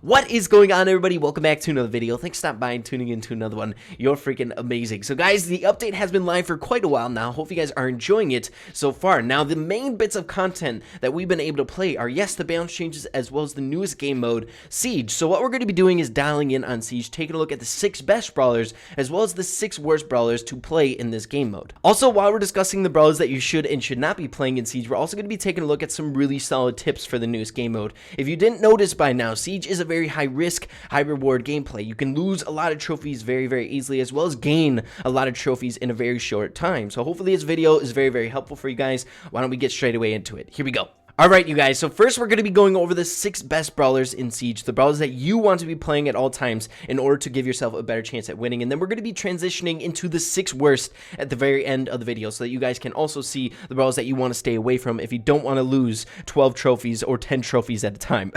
What is going on, everybody? Welcome back to another video. Thanks for stopping by and tuning in to another one. You're freaking amazing. So guys, the update has been live for quite a while now. Hope you guys are enjoying it so far. Now, the main bits of content that we've been able to play are, yes, the balance changes as well as the newest game mode, Siege. So what we're going to be doing is dialing in on Siege, taking a look at the 6 best brawlers as well as the 6 worst brawlers to play in this game mode. Also, while we're discussing the brawlers that you should and should not be playing in Siege, we're also going to be taking a look at some really solid tips for the newest game mode. If you didn't notice by now, Siege is a very high risk, high reward gameplay. You can lose a lot of trophies very easily, as well as gain a lot of trophies in a very short time. So hopefully this video is very helpful for you guys. Why don't we get straight away into it? Here we go. Alright, you guys, so first we're going to be going over the 6 best brawlers in Siege, the brawlers that you want to be playing at all times in order to give yourself a better chance at winning, and then we're going to be transitioning into the 6 worst at the very end of the video so that you guys can also see the brawlers that you want to stay away from if you don't want to lose 12 trophies or 10 trophies at a time.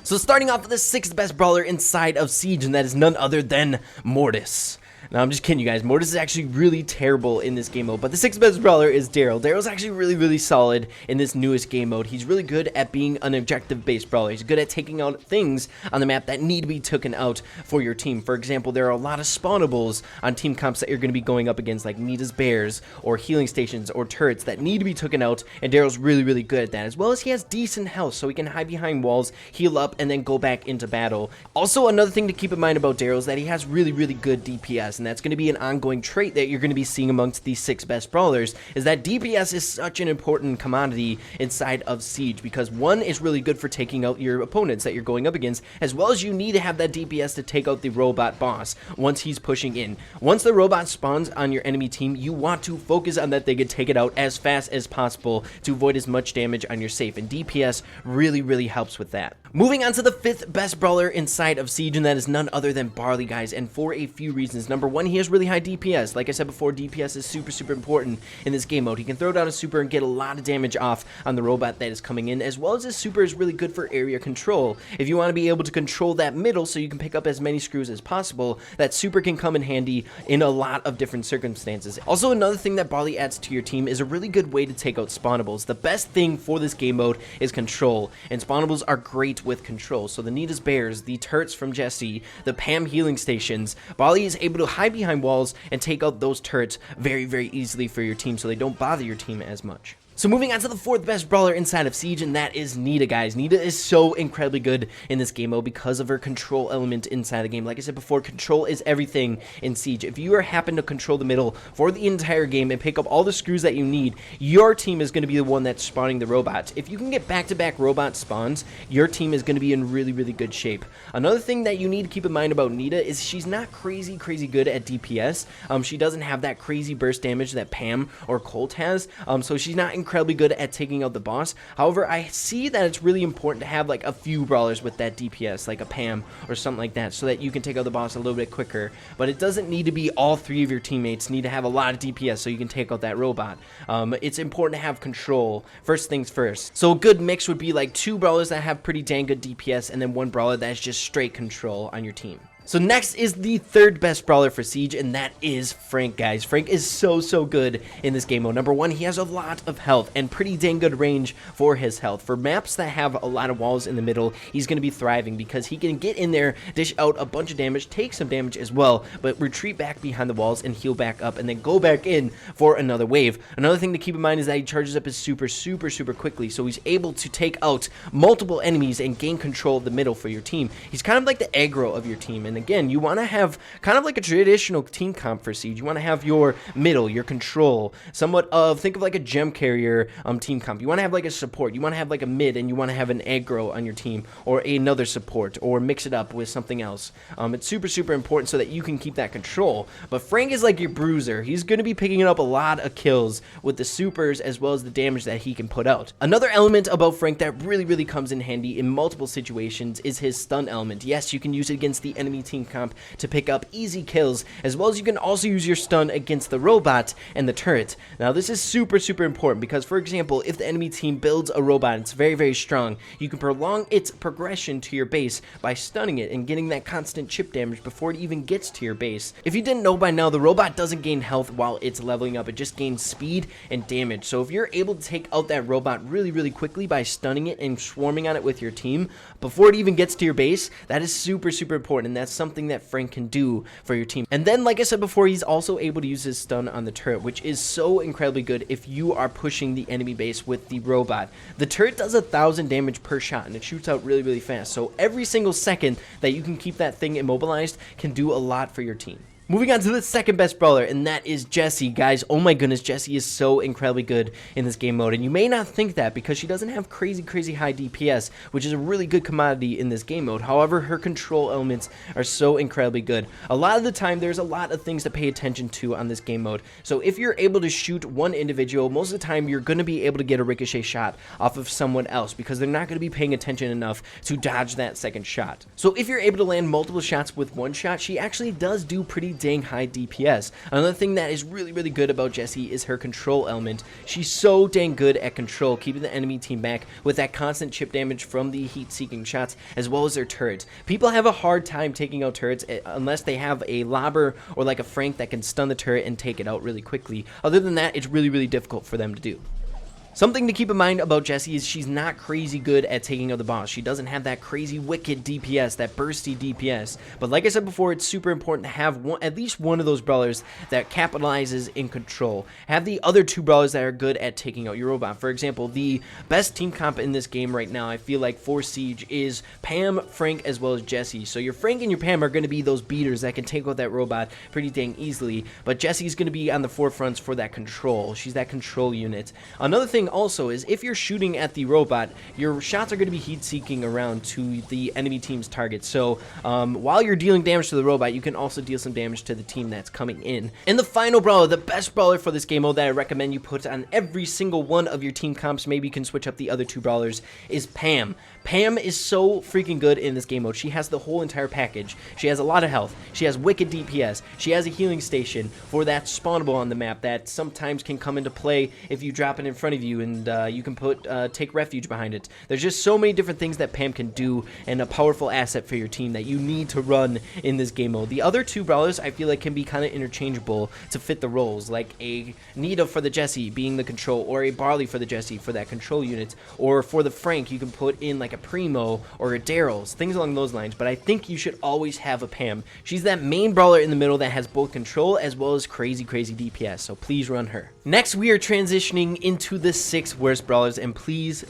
So starting off with the 6th best brawler inside of Siege, and that is none other than Mortis. Now, I'm just kidding, you guys. Mortis is actually really terrible in this game mode, but the 6th best brawler is Daryl. Daryl's actually really solid in this newest game mode. He's really good at being an objective-based brawler. He's good at taking out things on the map that need to be taken out for your team. For example, there are a lot of spawnables on team comps that you're going to be going up against, like Nita's bears, or healing stations, or turrets that need to be taken out, and Daryl's really good at that, as well as he has decent health, so he can hide behind walls, heal up, and then go back into battle. Also, another thing to keep in mind about Daryl is that he has really good DPS, and that's going to be an ongoing trait that you're going to be seeing amongst these 6 best brawlers, is that DPS is such an important commodity inside of Siege, because one is really good for taking out your opponents that you're going up against, as well as you need to have that DPS to take out the robot boss once he's pushing in. Once the robot spawns on your enemy team, you want to focus on that they can take it out as fast as possible to avoid as much damage on your safe, and DPS really helps with that. Moving on to the 5th best brawler inside of Siege, and that is none other than Barley, guys, and for a few reasons. Number one, he has really high DPS. Like I said before, DPS is super important in this game mode. He can throw down a super and get a lot of damage off on the robot that is coming in, as well as his super is really good for area control. If you want to be able to control that middle so you can pick up as many screws as possible, that super can come in handy in a lot of different circumstances. Also, another thing that Barley adds to your team is a really good way to take out spawnables. The best thing for this game mode is control, and spawnables are great with control. So the Nita's bears, the turrets from Jesse, the Pam healing stations, Barley is able to hide behind walls and take out those turrets very easily for your team so they don't bother your team as much. So moving on to the 4th best brawler inside of Siege, and that is Nita, guys. Nita is so incredibly good in this game mode because of her control element inside the game. Like I said before, control is everything in Siege. If you happen to control the middle for the entire game and pick up all the screws that you need, your team is going to be the one that's spawning the robots. If you can get back-to-back robot spawns, your team is going to be in really good shape. Another thing that you need to keep in mind about Nita is she's not crazy good at DPS. She doesn't have that crazy burst damage that Pam or Colt has, so she's not incredibly good at taking out the boss. However, I see that it's really important to have like a few brawlers with that DPS, like a Pam or something like that, so that you can take out the boss a little bit quicker. But it doesn't need to be all 3 of your teammates need to have a lot of DPS so you can take out that robot. It's important to have control, first things first. So a good mix would be like 2 brawlers that have pretty dang good DPS and then 1 brawler that's just straight control on your team. So next is the 3rd best brawler for Siege, and that is Frank, guys. Frank is so good in this game mode. Number one, he has a lot of health and pretty dang good range for his health. For maps that have a lot of walls in the middle, he's going to be thriving because he can get in there, dish out a bunch of damage, take some damage as well, but retreat back behind the walls and heal back up and then go back in for another wave. Another thing to keep in mind is that he charges up his super quickly, so he's able to take out multiple enemies and gain control of the middle for your team. He's kind of like the aggro of your team, and again, you want to have kind of like a traditional team comp for Siege. You want to have your middle, your control, somewhat of, think of like a gem carrier team comp. You want to have like a support. You want to have like a mid, and you want to have an aggro on your team, or another support, or mix it up with something else. It's super important so that you can keep that control. But Frank is like your bruiser. He's going to be picking up a lot of kills with the supers as well as the damage that he can put out. Another element about Frank that really comes in handy in multiple situations is his stun element. Yes, you can use it against the enemy enemy team comp to pick up easy kills, as well as you can also use your stun against the robot and the turret. Now this is super important because, for example, if the enemy team builds a robot, it's very strong, you can prolong its progression to your base by stunning it and getting that constant chip damage before it even gets to your base. If you didn't know by now, the robot doesn't gain health while it's leveling up, it just gains speed and damage. So if you're able to take out that robot really quickly by stunning it and swarming on it with your team before it even gets to your base, that is super important, and that's something that Frank can do for your team. And then, like I said before, he's also able to use his stun on the turret, which is so incredibly good if you are pushing the enemy base with the robot. The turret does 1,000 damage per shot, and it shoots out really fast, so every single second that you can keep that thing immobilized can do a lot for your team. Moving on to the second best brawler, and that is Jessie. Guys, oh my goodness, Jessie is so incredibly good in this game mode, and you may not think that because she doesn't have crazy high DPS, which is a really good commodity in this game mode. However, her control elements are so incredibly good. A lot of the time, there's a lot of things to pay attention to on this game mode, so if you're able to shoot one individual, most of the time you're going to be able to get a ricochet shot off of someone else because they're not going to be paying attention enough to dodge that second shot. So if you're able to land multiple shots with one shot, she actually does do pretty dang high DPS. Another thing that is really good about Jessie is her control element. She's so dang good at control, keeping the enemy team back with that constant chip damage from the heat-seeking shots, as well as their turrets. People have a hard time taking out turrets unless they have a lobber or like a Frank that can stun the turret and take it out really quickly. Other than that, it's really difficult for them to do. Something to keep in mind about Jessie is she's not crazy good at taking out the boss. She doesn't have that crazy wicked DPS, that bursty DPS. But like I said before, it's super important to have at least one of those brawlers that capitalizes in control. Have the other two brawlers that are good at taking out your robot. For example, the best team comp in this game right now, I feel like for Siege, is Pam, Frank, as well as Jessie. So your Frank and your Pam are going to be those beaters that can take out that robot pretty dang easily. But Jessie's going to be on the forefronts for that control. She's that control unit. Another thing also is if you're shooting at the robot, your shots are going to be heat-seeking around to the enemy team's target. So while you're dealing damage to the robot, you can also deal some damage to the team that's coming in. And the final brawler, the best brawler for this game mode that I recommend you put on every single one of your team comps, maybe you can switch up the other two brawlers, is Pam. Pam is so freaking good in this game mode. She has the whole entire package. She has a lot of health. She has wicked DPS. She has a healing station for that spawnable on the map that sometimes can come into play if you drop it in front of you, and you can take refuge behind it. There's just so many different things that Pam can do, and a powerful asset for your team that you need to run in this game mode. The other two brawlers I feel like can be kind of interchangeable to fit the roles, like a Nita for the Jessie being the control, or a Barley for the Jessie for that control unit, or for the Frank you can put in like a Primo or a Daryl's, things along those lines. But I think you should always have a Pam. She's that main brawler in the middle that has both control as well as crazy DPS, so please run her. Next, we are transitioning into the 6 worst brawlers, and please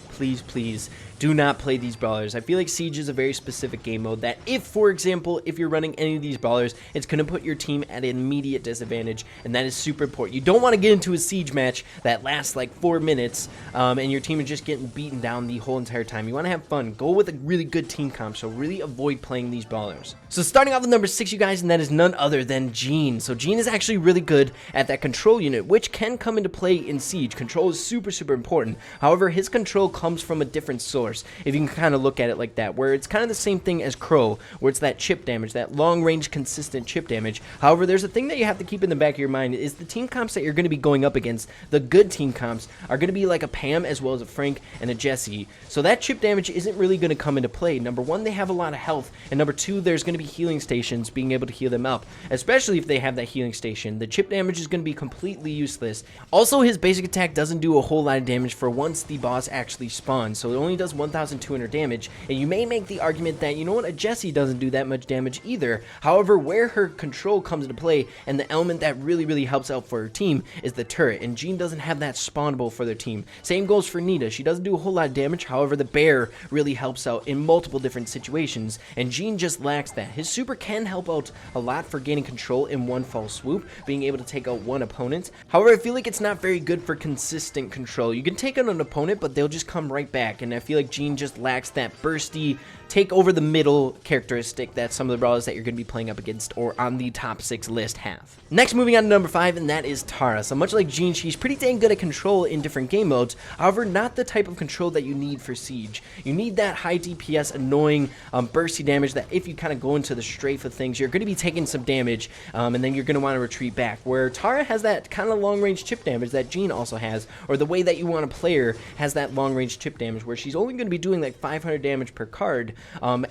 do not play these brawlers. I feel like Siege is a very specific game mode that if, for example, if you're running any of these brawlers, it's going to put your team at an immediate disadvantage, and that is super important. You don't want to get into a Siege match that lasts like 4 minutes, and your team is just getting beaten down the whole entire time. You want to have fun. Go with a really good team comp, so really avoid playing these brawlers. So starting off with number 6, you guys, and that is none other than Gene. So Gene is actually really good at that control unit, which can come into play in Siege. Control is super important. However, his control comes from a different source, if you can kind of look at it like that, where it's kind of the same thing as Crow, where it's that chip damage, that long-range consistent chip damage. However, there's a thing that you have to keep in the back of your mind is the team comps that you're going to be going up against, the good team comps, are going to be like a Pam as well as a Frank and a Jessie. So that chip damage isn't really going to come into play. Number 1, they have a lot of health, and number 2, there's going to be healing stations being able to heal them up, especially if they have that healing station. The chip damage is going to be completely useless. Also, his basic attack doesn't do a whole lot of damage for once the boss actually spawns, so it only does 1,200 damage, and you may make the argument that, you know what, a Jessie doesn't do that much damage either. However, where her control comes into play, and the element that really helps out for her team, is the turret, and Gene doesn't have that spawnable for their team. Same goes for Nita. She doesn't do a whole lot of damage, however, the bear really helps out in multiple different situations, and Gene just lacks that. His super can help out a lot for gaining control in one fell swoop, being able to take out one opponent. However, I feel like it's not very good for consistent control. You can take out an opponent, but they'll just come right back, and I feel like like Jean just lacks that bursty, take over the middle characteristic that some of the brawlers that you're going to be playing up against or on the top 6 list have. Next, moving on to number 5, and that is Tara. So much like Jean, she's pretty dang good at control in different game modes, however, not the type of control that you need for Siege. You need that high DPS, annoying, bursty damage that if you kind of go into the strafe of things, you're going to be taking some damage, and then you're going to want to retreat back, where Tara has that kind of long-range chip damage that Jean also has, or the way that you want to play her has that long-range chip damage, where she's only going to be doing like 500 damage per card,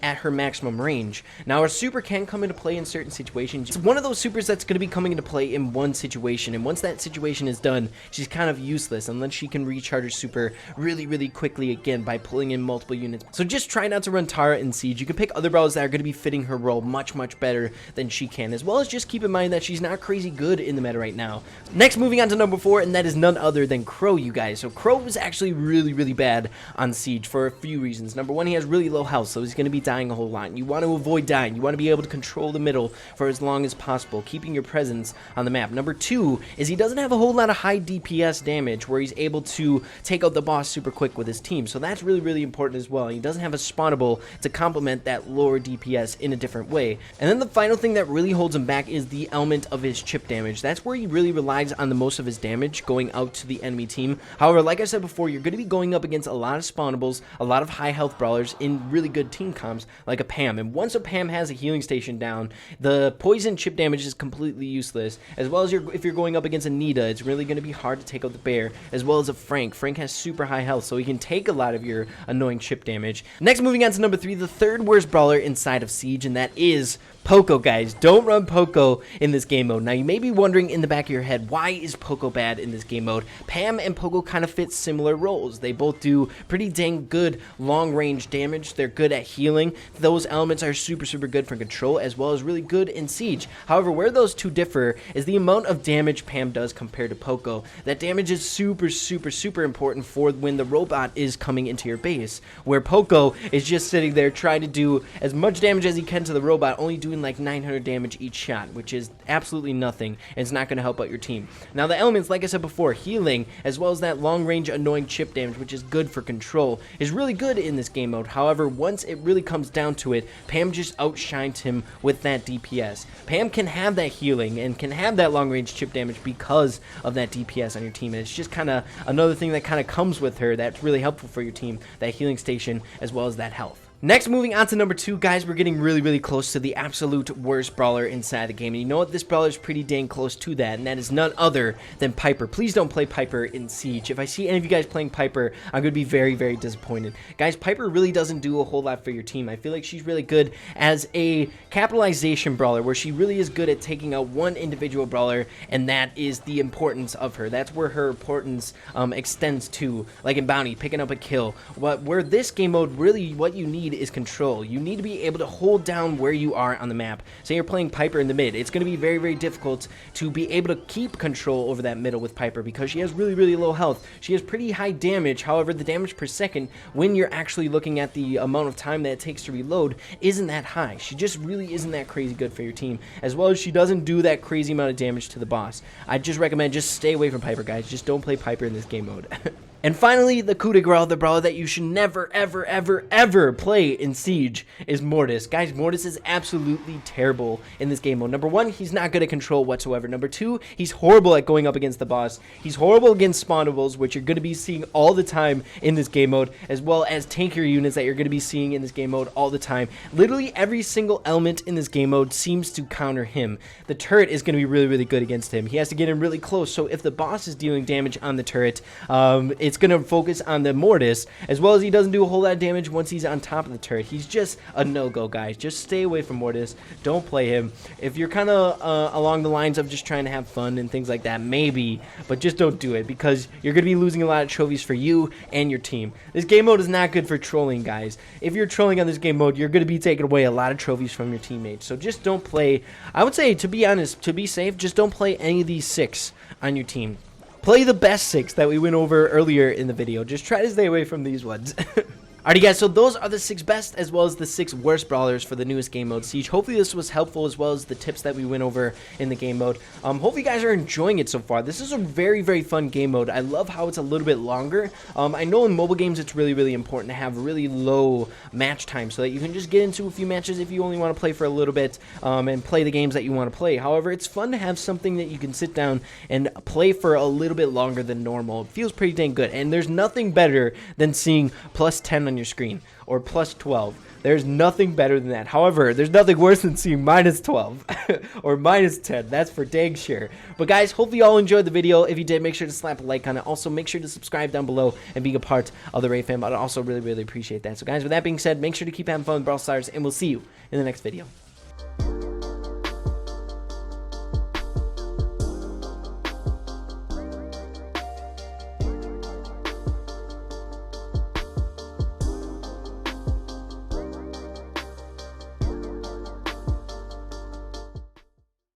at her maximum range. Now, her super can come into play in certain situations. It's one of those supers that's going to be coming into play in one situation, and once that situation is done, she's kind of useless unless she can recharge her super really quickly again by pulling in multiple units. So just try not to run Tara in Siege. You can pick other brawlers that are going to be fitting her role much better than she can, as well as just keep in mind that she's not crazy good in the meta right now. Next, moving on to number 4, and that is none other than Crow, you guys. So Crow was actually really bad on Siege for a few reasons. Number 1, he has really low health, so he's going to be dying a whole lot. You want to avoid dying. You want to be able to control the middle for as long as possible, keeping your presence on the map. Number 2 is he doesn't have a whole lot of high DPS damage where he's able to take out the boss super quick with his team, so that's really important as well. He doesn't have a spawnable to complement that lower DPS in a different way. And then the final thing that really holds him back is the element of his chip damage. That's where he really relies on the most of his damage going out to the enemy team. However, like I said before, you're going to be going up against a lot of spawnables, a lot of high health brawlers in really good team comps like a Pam, and once a Pam has a healing station down, the poison chip damage is completely useless, as well as if you're going up against a Nita, it's really going to be hard to take out the bear, as well as a Frank. Frank has super high health, so he can take a lot of your annoying chip damage. Next, moving on to number 3, the third worst brawler inside of Siege, and that is Poco, guys. Don't run Poco in this game mode. Now, you may be wondering in the back of your head, why is Poco bad in this game mode? Pam and Poco kind of fit similar roles. They both do pretty dang good long-range damage. They're good at healing. Those elements are super good for control, as well as really good in Siege. However, where those two differ is the amount of damage Pam does compared to Poco. That damage is super important for when the robot is coming into your base, where Poco is just sitting there trying to do as much damage as he can to the robot, only doing like 900 damage each shot, which is absolutely nothing, and it's not going to help out your team. Now, the elements, like I said before, healing, as well as that long-range annoying chip damage, which is good for control, is really good in this game mode. However, once it really comes down to it, Pam just outshines him with that DPS. Pam can have that healing and can have that long-range chip damage because of that DPS on your team, and it's just kind of another thing that kind of comes with her that's really helpful for your team, that healing station, as well as that health. Next, moving on to number 2, guys, we're getting really close to the absolute worst brawler inside the game. And you know what? This brawler is pretty dang close to that, and that is none other than Piper. Please don't play Piper in Siege. If I see any of you guys playing Piper, I'm going to be very disappointed. Guys, Piper really doesn't do a whole lot for your team. I feel like she's really good as a capitalization brawler, where she really is good at taking out one individual brawler, and that is the importance of her. That's where her importance extends to, like in Bounty, picking up a kill. Where this game mode, really what you need is control. You need to be able to hold down where you are on the map. Say you're playing Piper in the mid. It's going to be very difficult to be able to keep control over that middle with Piper because she has really low health. She has pretty high damage. However, the damage per second, when you're actually looking at the amount of time that it takes to reload, isn't that high. She just really isn't that crazy good for your team, as well as she doesn't do that crazy amount of damage to the boss. I just recommend just stay away from Piper, guys. Just don't play Piper in this game mode. And finally, the coup de grace, the brawler that you should never, ever play in Siege is Mortis. Guys, Mortis is absolutely terrible in this game mode. Number 1, he's not good at control whatsoever. Number 2, he's horrible at going up against the boss. He's horrible against spawnables, which you're going to be seeing all the time in this game mode, as well as tankier units that you're going to be seeing in this game mode all the time. Literally every single element in this game mode seems to counter him. The turret is going to be really good against him. He has to get in really close, so if the boss is dealing damage on the turret, it's going to focus on the Mortis, as well as he doesn't do a whole lot of damage once he's on top of the turret. He's just a no-go, guys. Just stay away from Mortis. Don't play him. If you're kind of along the lines of just trying to have fun and things like that, maybe, but just don't do it because you're going to be losing a lot of trophies for you and your team. This game mode is not good for trolling, guys. If you're trolling on this game mode, you're going to be taking away a lot of trophies from your teammates. So just don't play. I would say, to be honest, to be safe, just don't play any of these 6 on your team. Play the best 6 that we went over earlier in the video. Just try to stay away from these ones. Alrighty guys, so those are the 6 best as well as the 6 worst brawlers for the newest game mode Siege. Hopefully this was helpful as well as the tips that we went over in the game mode. Hopefully you guys are enjoying it so far. This is a very, very fun game mode. I love how it's a little bit longer. I know in mobile games it's really, really important to have really low match time so that you can just get into a few matches if you only want to play for a little bit and play the games that you want to play. However, it's fun to have something that you can sit down and play for a little bit longer than normal. It feels pretty dang good, and there's nothing better than seeing plus 10 on your screen or plus 12. There's nothing better than that. However, there's nothing worse than seeing minus 12 or minus 10. That's for dang sure. But guys, hopefully you all enjoyed the video. If you did, make sure to slap a like on it. Also, make sure to subscribe down below and be a part of the Ray fam. I'd also really, really appreciate that. So guys, with that being said, make sure to keep having fun with Brawl Stars, and we'll see you in the next video.